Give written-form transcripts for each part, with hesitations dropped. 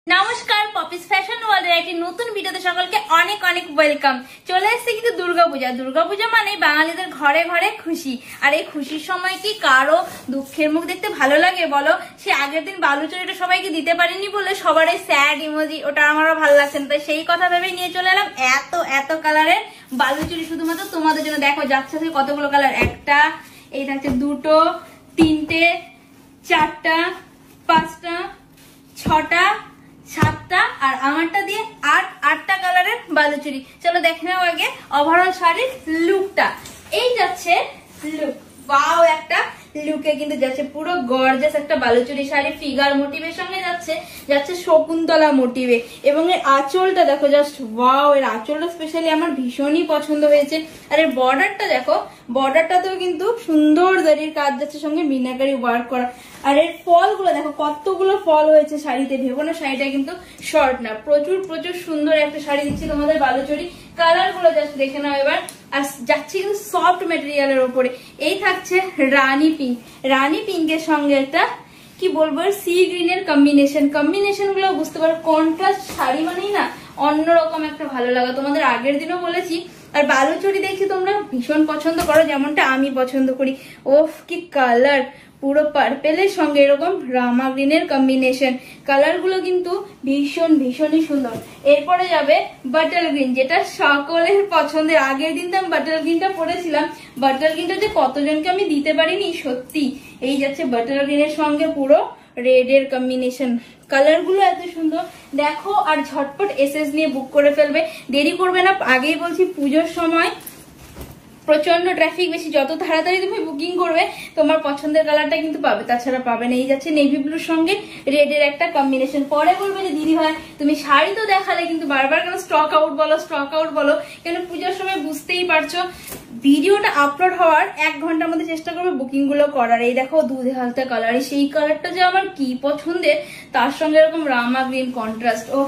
নমস্কার, Poppy's fashion ওয়ার্ল্ডের একটি নতুন ভিডিওতে সকলকে অনেক অনেক ওয়েলকাম। চলে এসেছে কিন্তু দুর্গাপূজা। দুর্গাপূজা মানে বাঙালিদের ঘরে ঘরে খুশি। আর এই খুশির সময় কি কারো দুঃখের মুখ দেখতে ভালো লাগে বলো? সে আগের দিন বালুচরিটা সবাইকে দিতে পারিনি বলে সবার এই স্যাড ইমোজি, ওটা আমারও ভালো লাগছে না। তাই সেই কথা ভেবে নিয়ে চলে এলাম এত এত কালারের বালুচরি শুধুমাত্র তোমাদের জন্য। দেখো যাচ্ছে কতগুলো কালার, একটা, এই থাকছে দুটো, তিনটে, চারটা, পাঁচটা, ছটা, সাতটা, আর আমারটা দিয়ে আটটা কালারের বালুচরি। চলো দেখে নাও আগে ওভারঅল শাড়ির লুকটা। এই যাচ্ছে লুক, ওয়াও একটা লুকে কিন্তু যাচ্ছে পুরো গর্জাস একটা বালুচরি শাড়ি। ফিগার মোটিভের সঙ্গে যাচ্ছে শকুন্তলা মোটিভে, এবং এর আঁচলটা দেখো জাস্ট ওয়াও। এর আঁচলটা স্পেশালি আমার ভীষণই পছন্দ হয়েছে। আর এর বর্ডারটা দেখো, বর্ডারটাতেও কিন্তু সুন্দর জরির কাজ যাচ্ছে, সঙ্গে মিনাকারি ওয়ার্ক করা। আর এর ফলগুলো দেখো, কতগুলো ফল হয়েছে শাড়িতে। ভেবো না শাড়িটা কিন্তু শর্ট না, প্রচুর প্রচুর সুন্দর একটা শাড়ি দিচ্ছি তোমাদের বালুচরি। কালার গুলো জাস্ট দেখে নাও এবার। আর যাচ্ছে কিন্তু সফট মেটেরিয়ালের ওপরে। এই থাকছে রানী পিঙ্ক, রানী পিঙ্কের সঙ্গে একটা কি বলবো সি গ্রিনের কম্বিনেশন গুলো বুঝতে পারো। কন্ট্রাস্ট শাড়ি মানেই না অন্যরকম একটা ভালো লাগা। তোমাদের আগের দিনও বলেছি। আর বালুচরি দেখছি তোমরা ভীষণ পছন্দ করো, যেমনটা আমি পছন্দ করি। ওফ কি কালার, পুরো পার্পেলের সঙ্গে এরকম রামা গ্রিনের কম্বিনেশন। কালার গুলো কিন্তু ভীষণই সুন্দর। এরপরে যাবে বাটার গ্রিন, যেটা সকলের পছন্দের। আগের দিন তো আমি বাটার গ্রিনটা পরেছিলাম, বাটার গ্রিনটা যে কতজনকে আমি দিতে পারিনি সত্যি। এই যাচ্ছে বাটার গ্রিনের সঙ্গে পুরো রেড এর কম্বিনেশন। কালার গুলো এত সুন্দর দেখো। আর ঝটপট এসএস নিয়ে বুক করে ফেলবে, দেরি করবে না। আগেই বলছি পুজোর সময় প্রচন্ড ট্রাফিক বেশি, যত তাড়াতাড়ি তুমি বুকিং করবে তোমার পছন্দের কালারটা কিন্তু পাবে, তাছাড়া পাবে না। এই যাচ্ছে নেভি ব্লুর সঙ্গে রেড এর একটা কম্বিনেশন। পরে বলবে যে দিদি ভাই তুমি শাড়ি তো দেখালে কিন্তু বারবার কেন স্টক আউট বলো কেন? পুজোর সময় বুঝতেই পারছো ভিডিওটা আপলোড হওয়ার 1 ঘন্টার মধ্যে চেষ্টা করবে বুকিং গুলো করার। এই দেখো দুধে হালকা কালার, সেই কালারটা যে আমার কি পছন্দের, তার সঙ্গে এরকম রামা গ্রিন কন্ট্রাস্ট। ও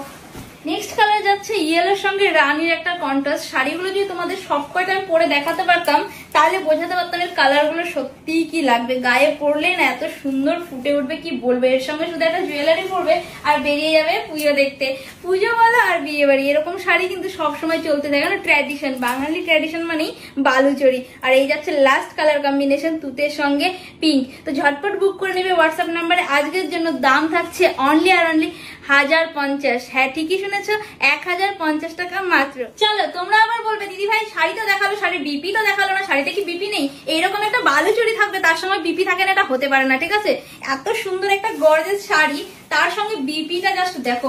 নেক্সট কালার যাচ্ছে ইয়েলোর সঙ্গে রানীর একটা কন্ট্রাস্ট। শাড়িগুলো যদি তোমাদের সব কয়টা আমি পরে দেখাতে পারতাম তাহলে বোঝাতে পারতাম এর কালার গুলো সত্যিই কি লাগবে। গায়ে পরলে না এত সুন্দর ফুটে উঠবে কি বলবে। এর সঙ্গে শুধু একটা জুয়েলারি পরবে আর বেরিয়ে যাবে পুজো দেখতে। পুজো বলো আর বিয়ে বাড়ি, এরকম শাড়ি কিন্তু সবসময় চলতে থাকে না। ট্র্যাডিশন, বাঙালি ট্র্যাডিশন মানেই বালুচরি। আর এই যাচ্ছে লাস্ট কালার কম্বিনেশন তুতের সঙ্গে পিঙ্ক। তো ঝটপট বুক করে নেবে হোয়াটসঅ্যাপ নাম্বারে। আজকের জন্য দাম থাকছে অনলি আর অনলি 1050। হ্যাঁ ঠিকই শুনেছো, 1050 টাকা মাত্র। চলো তোমরা আবার বলবে দিদি ভাই শাড়ি তো দেখালো, শাড়ি বিপি তো দেখালো না, শাড়িতে কি বিপি নেই? এইরকম একটা বালুচরি থাকবে তার সঙ্গে বিপি থাকে না, এটা হতে পারে না, ঠিক আছে? এত সুন্দর একটা গর্জিয়াস শাড়ি, তার সঙ্গে বিপিটা জাস্ট দেখো।